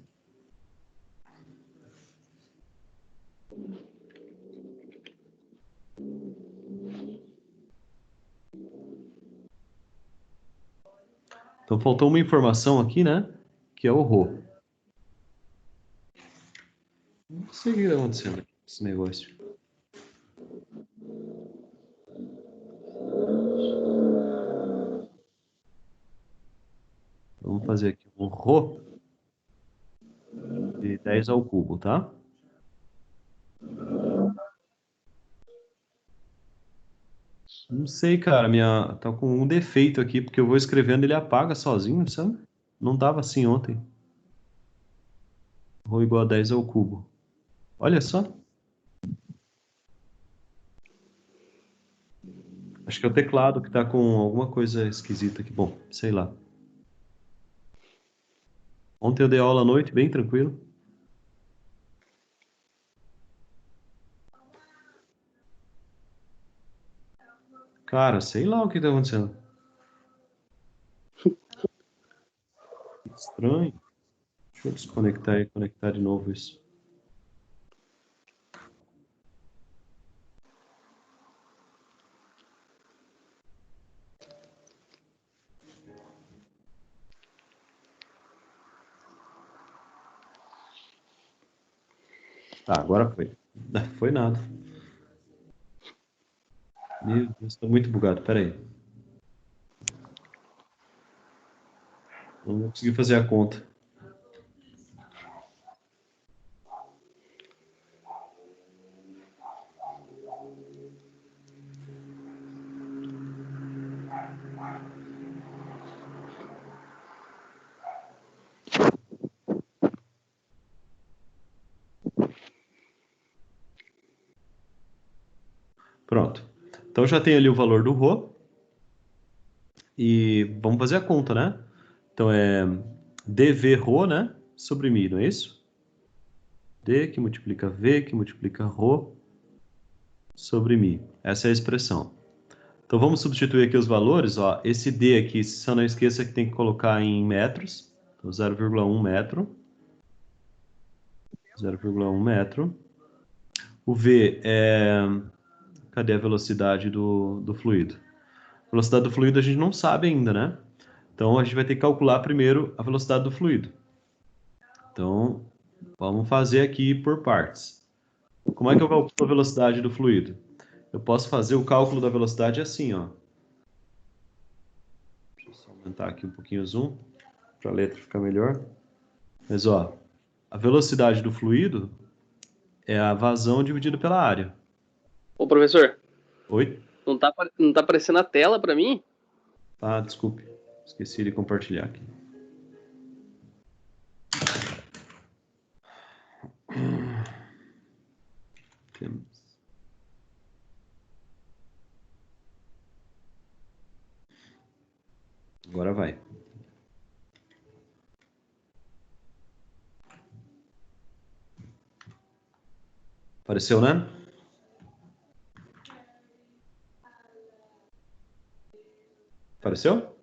Então, faltou uma informação aqui, né? Que é o Rho. Não sei o que está acontecendo aqui com esse negócio. Vamos fazer aqui um Rho de 10 ao cubo, tá? Não sei, cara. Tá com um defeito aqui, porque eu vou escrevendo e ele apaga sozinho, sabe? Não tava assim ontem. Rho igual a 10 ao cubo. Olha só. Acho que é o teclado que tá com alguma coisa esquisita aqui. Bom, sei lá. Ontem eu dei aula à noite, bem tranquilo. Cara, sei lá o que tá acontecendo. Estranho. Deixa eu desconectar e conectar de novo isso. Tá, agora foi. Foi nada. Meu Deus, estou muito bugado. Pera aí. Não vou conseguir fazer a conta. Pronto. Então já tem ali o valor do ρ. E vamos fazer a conta, né? Então é dv ρ, né? Sobre μ, não é isso? D que multiplica V que multiplica ρ sobre μ. Essa é a expressão. Então vamos substituir aqui os valores. Ó. Esse D aqui, só não esqueça que tem que colocar em metros. Então 0,1 metro. 0,1 metro. O V é... Cadê a velocidade do fluido? A velocidade do fluido a gente não sabe ainda, né? Então a gente vai ter que calcular primeiro a velocidade do fluido. Então vamos fazer aqui por partes. Como é que eu calculo a velocidade do fluido? Eu posso fazer o cálculo da velocidade assim, ó. Deixa eu só aumentar aqui um pouquinho o zoom, para a letra ficar melhor. Mas, ó, a velocidade do fluido é a vazão dividida pela área. Ô, professor. Oi? Não tá aparecendo a tela para mim? Ah, desculpe. Esqueci de compartilhar aqui. Agora vai. Apareceu, né? Apareceu?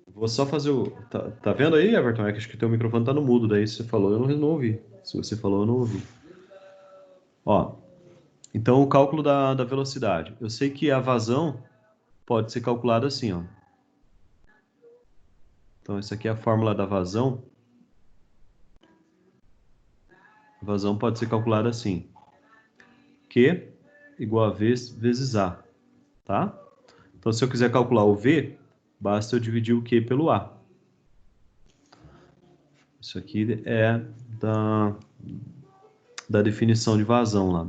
Vou só fazer o... Tá vendo aí, Everton? É que acho que teu microfone tá no mudo. Daí se você falou, eu não ouvi. Se você falou, eu não ouvi. Ó, então o cálculo da velocidade. Eu sei que a vazão pode ser calculada assim, ó. Então, essa aqui é a fórmula da vazão. A vazão pode ser calculada assim. Q igual a V vezes A, tá? Então, se eu quiser calcular o V, basta eu dividir o Q pelo A. Isso aqui é da definição de vazão lá.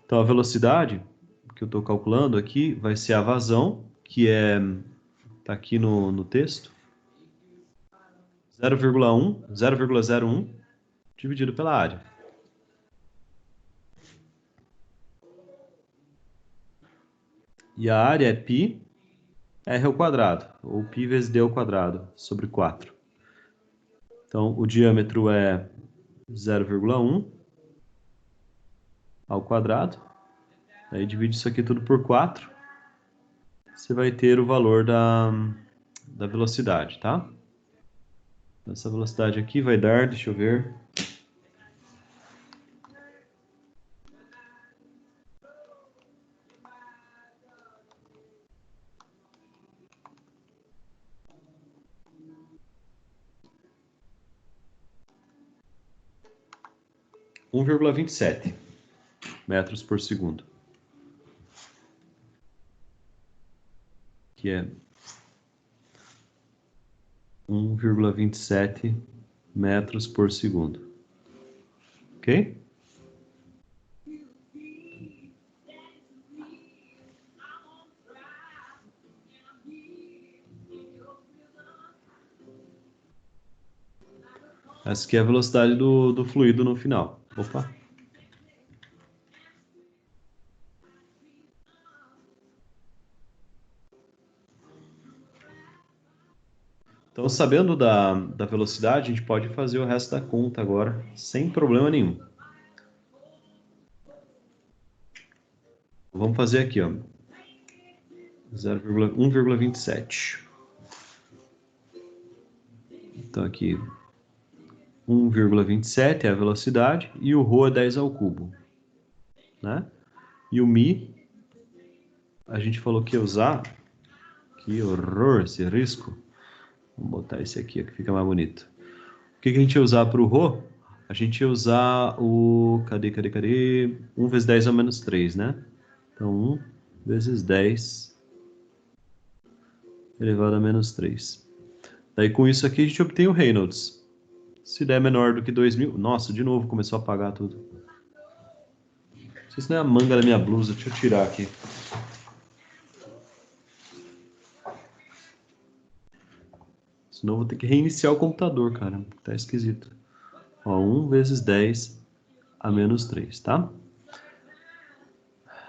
Então, a velocidade que eu estou calculando aqui vai ser a vazão, que tá aqui no texto, 0,01 dividido pela área. E a área é π R ao quadrado, ou π vezes d ao quadrado, sobre 4. Então, o diâmetro é 0,1 ao quadrado. Aí divide isso aqui tudo por 4. Você vai ter o valor da velocidade, tá? Essa velocidade aqui vai dar, deixa eu ver... 1,27 metros por segundo. Que é 1,27 metros por segundo. Ok? Essa aqui é a velocidade do fluido no final. Opa! Então, sabendo da velocidade, a gente pode fazer o resto da conta agora, sem problema nenhum. Vamos fazer aqui, ó. 1,27. Então, aqui, 1,27 é a velocidade e o ρ é 10 ao cubo, né? E o μ, a gente falou que ia usar... Que horror esse risco. Vamos botar esse aqui, que fica mais bonito. O que a gente ia usar para o ρ? A gente ia usar o... Cadê? 1 vezes 10 ao menos 3, né? Então, 1 vezes 10 elevado a menos 3. Daí, com isso aqui, a gente obtém o Reynolds. Se der menor do que 2.000... Nossa, de novo começou a apagar tudo. Não sei se não é a manga da minha blusa. Deixa eu tirar aqui. Senão eu vou ter que reiniciar o computador, cara. Tá esquisito. Ó, 1 vezes 10 a menos 3, tá?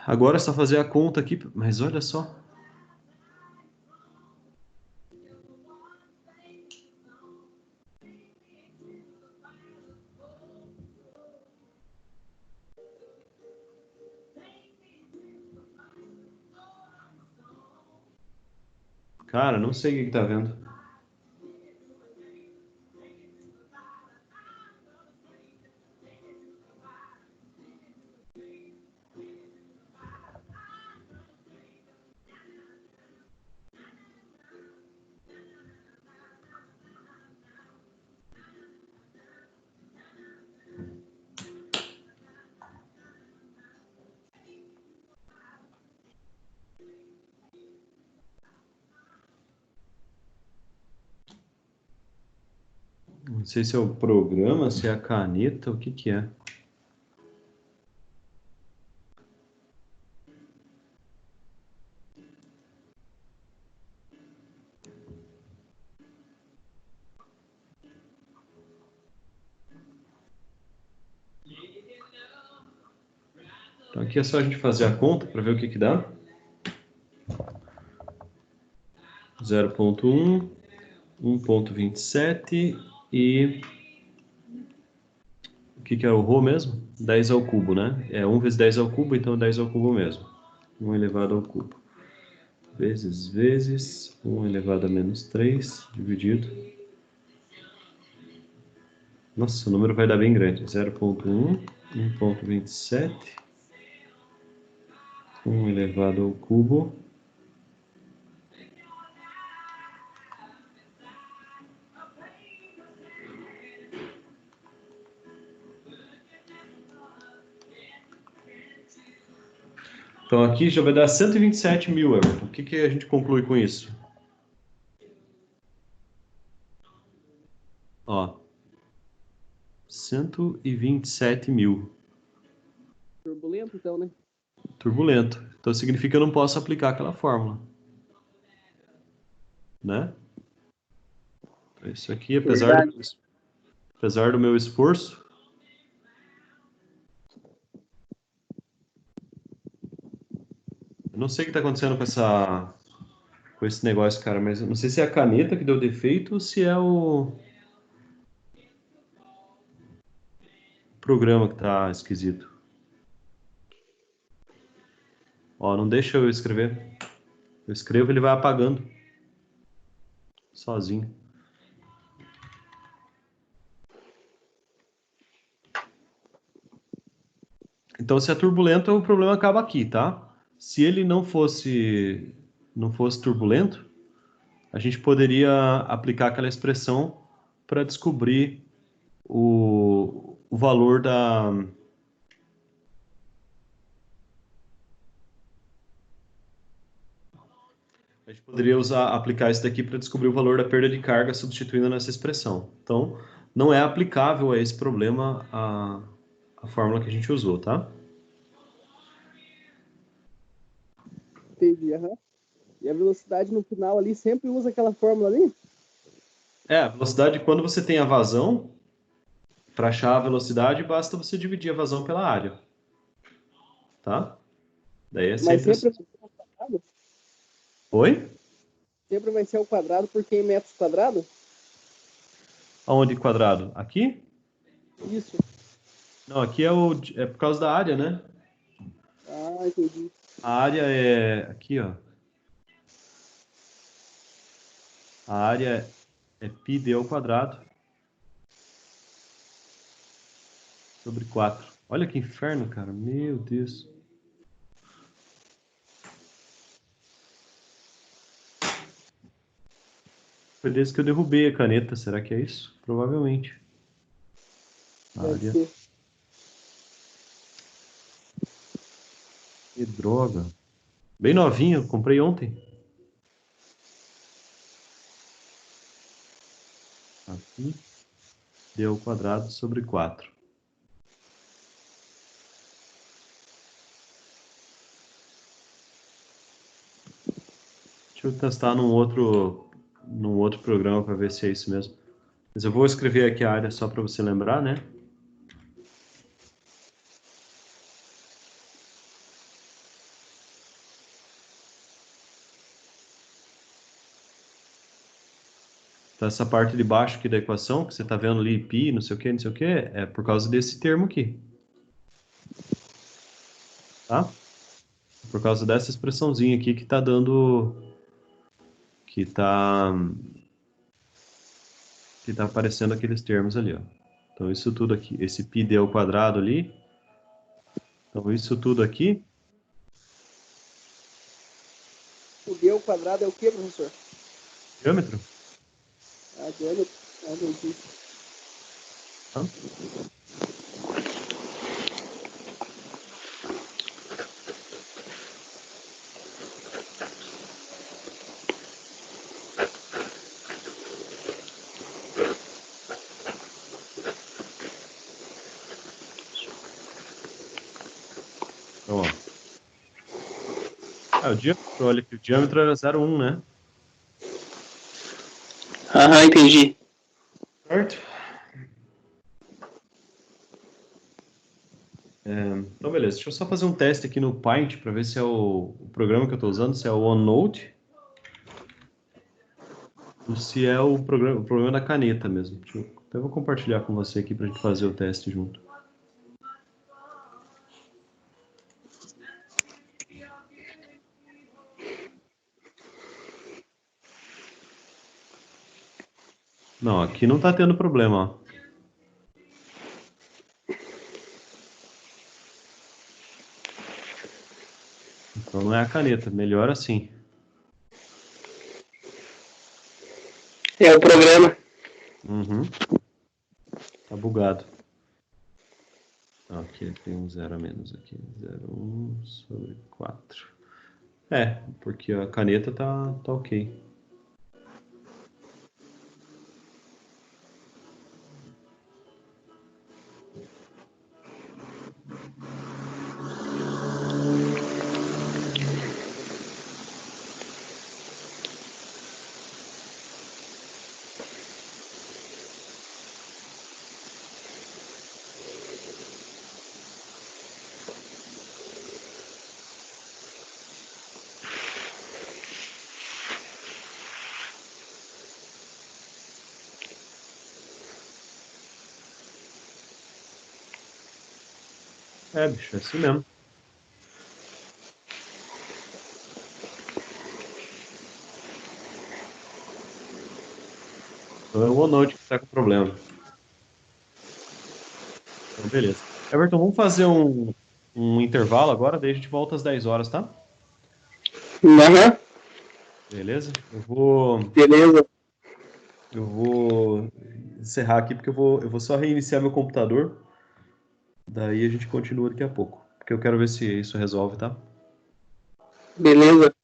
Agora é só fazer a conta aqui. Mas olha só. Cara, não sei o que tá vendo. Não sei se é o programa, se é a caneta, o que que é. Então aqui é só a gente fazer a conta para ver o que que dá. 0,1, 1,27 e... O que que é o ρ mesmo? 10 ao cubo, né? É 1 vezes 10 ao cubo, então 10 ao cubo mesmo. 1 elevado ao cubo. Vezes 1 elevado a menos 3, dividido. Nossa, o número vai dar bem grande. 0,1, 1,27, 1 elevado ao cubo. Então aqui já vai dar 127 mil, Everton. O que que a gente conclui com isso? Ó, 127 mil. Turbulento, então, né? Turbulento. Então significa que eu não posso aplicar aquela fórmula, né? Então, isso aqui, Verdade. apesar do meu esforço, eu não sei o que está acontecendo com esse negócio, cara, mas eu não sei se é a caneta que deu defeito ou se é o programa que tá esquisito. Ó, não deixa eu escrever. Eu escrevo, ele vai apagando sozinho. Então, se é turbulento, o problema acaba aqui, tá? Se ele não fosse turbulento, a gente poderia aplicar aquela expressão para descobrir o valor da... A gente poderia aplicar isso daqui para descobrir o valor da perda de carga substituindo nessa expressão. Então, não é aplicável a esse problema a fórmula que a gente usou, tá? Entendi, aham. E a velocidade no final ali sempre usa aquela fórmula ali? A velocidade, quando você tem a vazão, para achar a velocidade, basta você dividir a vazão pela área, tá? Daí é Mas sempre sempre assim. vai ser ao quadrado? Oi? Sempre vai ser ao quadrado porque em metros quadrados? Aonde quadrado? Aqui? Isso. Não, aqui é por causa da área, né? Ah, entendi. A área é aqui, ó. A área é πd ao quadrado sobre 4. Olha que inferno, cara. Meu Deus. Foi desde que eu derrubei a caneta. Será que é isso? Provavelmente. Área. Que droga. Bem novinho, comprei ontem. Aqui. D ao quadrado sobre 4. Deixa eu testar num outro programa para ver se é isso mesmo. Mas eu vou escrever aqui a área só para você lembrar, né? Então, essa parte de baixo aqui da equação, que você está vendo ali, π, não sei o que, é por causa desse termo aqui. Tá? Por causa dessa expressãozinha aqui que está dando... Que está aparecendo aqueles termos ali, ó. Então, isso tudo aqui, esse πd ao quadrado ali. Então, isso tudo aqui... O D ao quadrado é o que, professor? Diâmetro. Ah, diâmetro. Ah, entendi. Tá? Então, ó. O diâmetro, olha aqui, o diâmetro era 0,1, né? Aham, entendi. Certo? Então, beleza. Deixa eu só fazer um teste aqui no Paint para ver se é o programa que eu estou usando, se é o OneNote ou se é o programa da caneta mesmo. Então, eu vou compartilhar com você aqui para a gente fazer o teste junto. Não, aqui não está tendo problema, ó. Então não é a caneta, melhor assim. É o programa. Uhum. Tá bugado. Aqui tem um 0 a menos aqui. 0,1 sobre 4. Porque a caneta tá ok. Bicho, é assim mesmo. Então é o OneNote que tá com problema. Então, beleza. Everton, vamos fazer um intervalo agora, daí a gente volta às 10 horas, tá? Aham, Beleza? beleza. Eu vou encerrar aqui porque eu vou só reiniciar meu computador. Daí a gente continua daqui a pouco. Porque eu quero ver se isso resolve, tá? Beleza.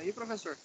aí, professor?